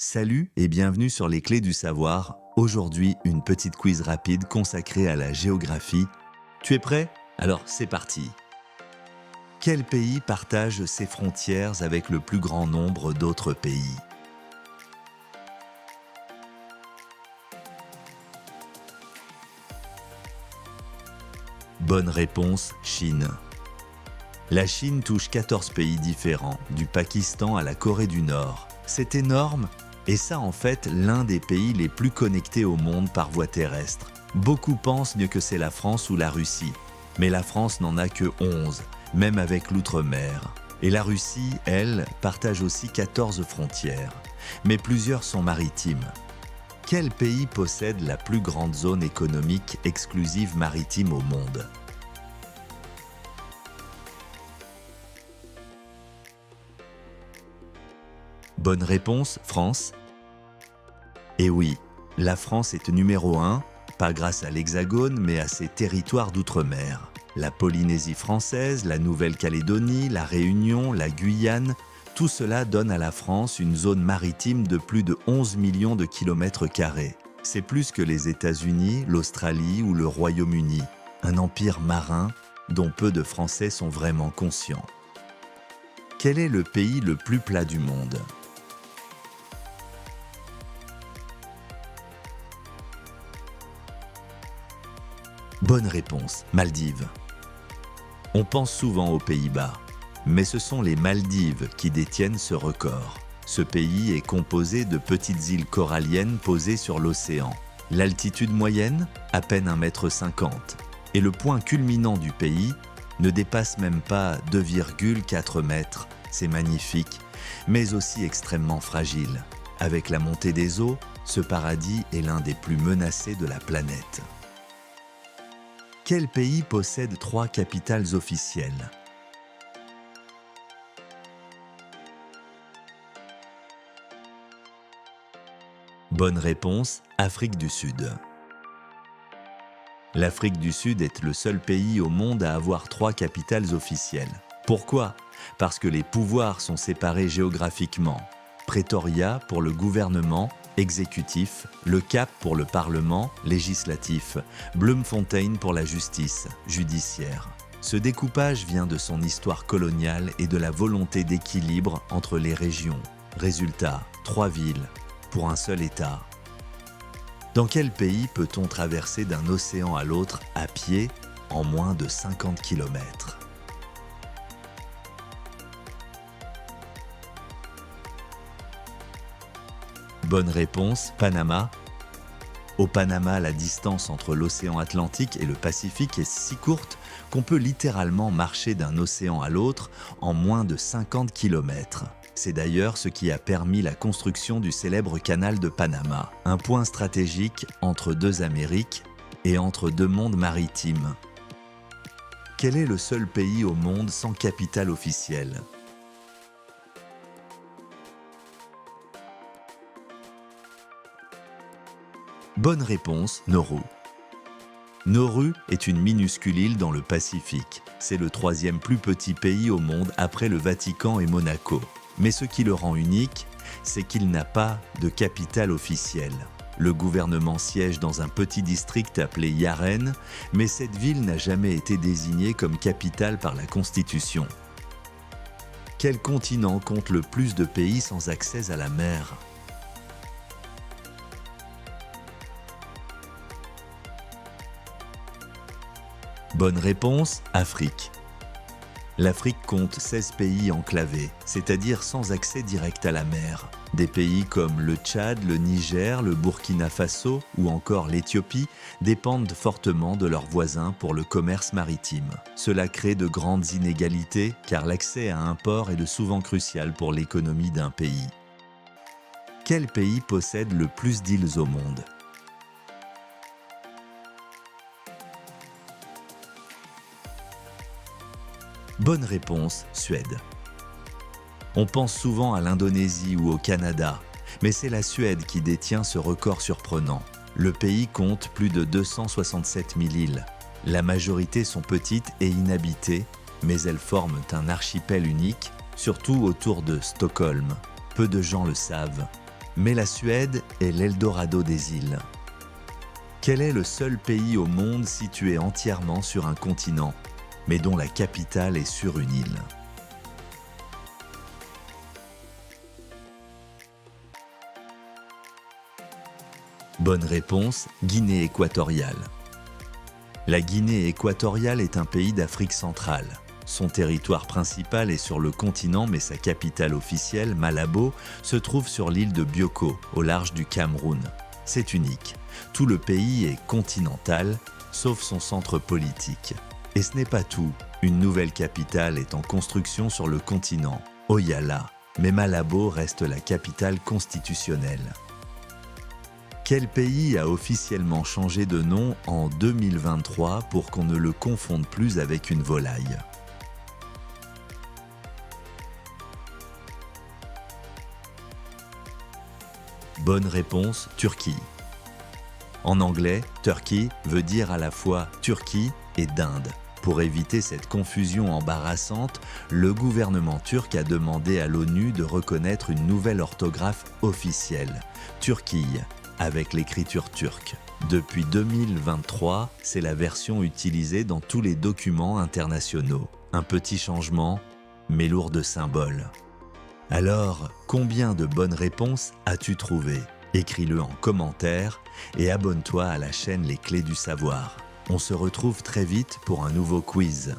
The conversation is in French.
Salut et bienvenue sur les clés du savoir. Aujourd'hui, une petite quiz rapide consacrée à la géographie. Tu es prêt? Alors c'est parti. Quel pays partage ses frontières avec le plus grand nombre d'autres pays? Bonne réponse, Chine. La Chine touche 14 pays différents, du Pakistan à la Corée du Nord. C'est énorme, et ça en fait l'un des pays les plus connectés au monde par voie terrestre. Beaucoup pensent que c'est la France ou la Russie, mais la France n'en a que 11, même avec l'outre-mer. Et la Russie, elle, partage aussi 14 frontières, mais plusieurs sont maritimes. Quel pays possède la plus grande zone économique exclusive maritime au monde? Bonne réponse, France. Et oui, la France est numéro 1, pas grâce à l'Hexagone, mais à ses territoires d'outre-mer. La Polynésie française, la Nouvelle-Calédonie, la Réunion, la Guyane, tout cela donne à la France une zone maritime de plus de 11 millions de kilomètres carrés. C'est plus que les États-Unis, l'Australie ou le Royaume-Uni. Un empire marin dont peu de Français sont vraiment conscients. Quel est le pays le plus plat du monde ? Bonne réponse, Maldives. On pense souvent aux Pays-Bas, mais ce sont les Maldives qui détiennent ce record. Ce pays est composé de petites îles coralliennes posées sur l'océan. L'altitude moyenne, à peine 1,50 m, et le point culminant du pays ne dépasse même pas 2,4 mètres. C'est magnifique, mais aussi extrêmement fragile. Avec la montée des eaux, ce paradis est l'un des plus menacés de la planète. Quel pays possède 3 capitales officielles? Bonne réponse, Afrique du Sud. L'Afrique du Sud est le seul pays au monde à avoir 3 capitales officielles. Pourquoi? Parce que les pouvoirs sont séparés géographiquement. Pretoria pour le gouvernement exécutif, le Cap pour le Parlement législatif, Bloemfontein pour la justice judiciaire. Ce découpage vient de son histoire coloniale et de la volonté d'équilibre entre les régions. Résultat, 3 villes pour un seul État. Dans quel pays peut-on traverser d'un océan à l'autre à pied en moins de 50 km? Bonne réponse, Panama. Au Panama, la distance entre l'océan Atlantique et le Pacifique est si courte qu'on peut littéralement marcher d'un océan à l'autre en moins de 50 km. C'est d'ailleurs ce qui a permis la construction du célèbre canal de Panama, un point stratégique entre deux Amériques et entre deux mondes maritimes. Quel est le seul pays au monde sans capitale officielle ? Bonne réponse, Nauru. Nauru est une minuscule île dans le Pacifique. C'est le 3e plus petit pays au monde après le Vatican et Monaco. Mais ce qui le rend unique, c'est qu'il n'a pas de capitale officielle. Le gouvernement siège dans un petit district appelé Yaren, mais cette ville n'a jamais été désignée comme capitale par la Constitution. Quel continent compte le plus de pays sans accès à la mer ? Bonne réponse, Afrique. L'Afrique compte 16 pays enclavés, c'est-à-dire sans accès direct à la mer. Des pays comme le Tchad, le Niger, le Burkina Faso ou encore l'Éthiopie dépendent fortement de leurs voisins pour le commerce maritime. Cela crée de grandes inégalités car l'accès à un port est souvent crucial pour l'économie d'un pays. Quel pays possède le plus d'îles au monde ? Bonne réponse, Suède. On pense souvent à l'Indonésie ou au Canada, mais c'est la Suède qui détient ce record surprenant. Le pays compte plus de 267 000 îles. La majorité sont petites et inhabitées, mais elles forment un archipel unique, surtout autour de Stockholm. Peu de gens le savent, Mais la Suède est l'Eldorado des îles. Quel est le seul pays au monde situé entièrement sur un continent, mais dont la capitale est sur une île? Bonne réponse, Guinée équatoriale. La Guinée équatoriale est un pays d'Afrique centrale. Son territoire principal est sur le continent, mais sa capitale officielle, Malabo, se trouve sur l'île de Bioko, au large du Cameroun. C'est unique. Tout le pays est continental, sauf son centre politique. Et ce n'est pas tout. Une nouvelle capitale est en construction sur le continent, Oyala, mais Malabo reste la capitale constitutionnelle. Quel pays a officiellement changé de nom en 2023 pour qu'on ne le confonde plus avec une volaille? Bonne réponse, Turquie. En anglais, Turkey veut dire à la fois Turquie et d'Inde. Pour éviter cette confusion embarrassante, le gouvernement turc a demandé à l'ONU de reconnaître une nouvelle orthographe officielle, Turquie, avec l'écriture turque. Depuis 2023, c'est la version utilisée dans tous les documents internationaux. Un petit changement, mais lourd de symboles. Alors, combien de bonnes réponses as-tu trouvé? Écris-le en commentaire et abonne-toi à la chaîne Les Clés du Savoir. On se retrouve très vite pour un nouveau quiz.